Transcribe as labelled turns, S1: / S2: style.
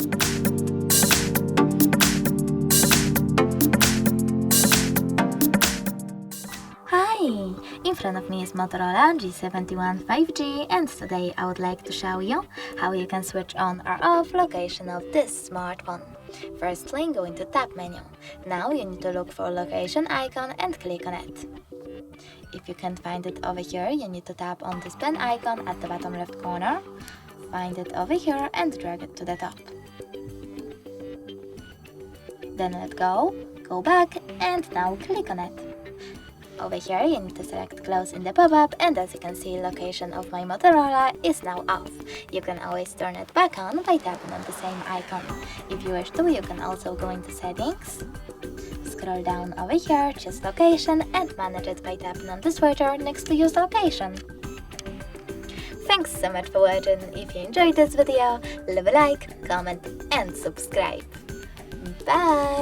S1: Hi! In front of me is Motorola G71 5G, and today I would like to show you how you can switch on or off location of this smartphone. Firstly, go into Tab menu. Now you need to look for location icon and click on it. If you can't find it over here, you need to tap on this pen icon at the bottom left corner, find it over here and drag it to the top. Then let go back, and now click on it. Over here you need to select close in the pop-up, and as you can see, location of my Motorola is now off. You can always turn it back on by tapping on the same icon. If you wish to, you can also go into settings, scroll down over here, choose location and manage it by tapping on the switcher next to use location. Thanks so much for watching. If you enjoyed this video, leave a like, comment and subscribe. Bye!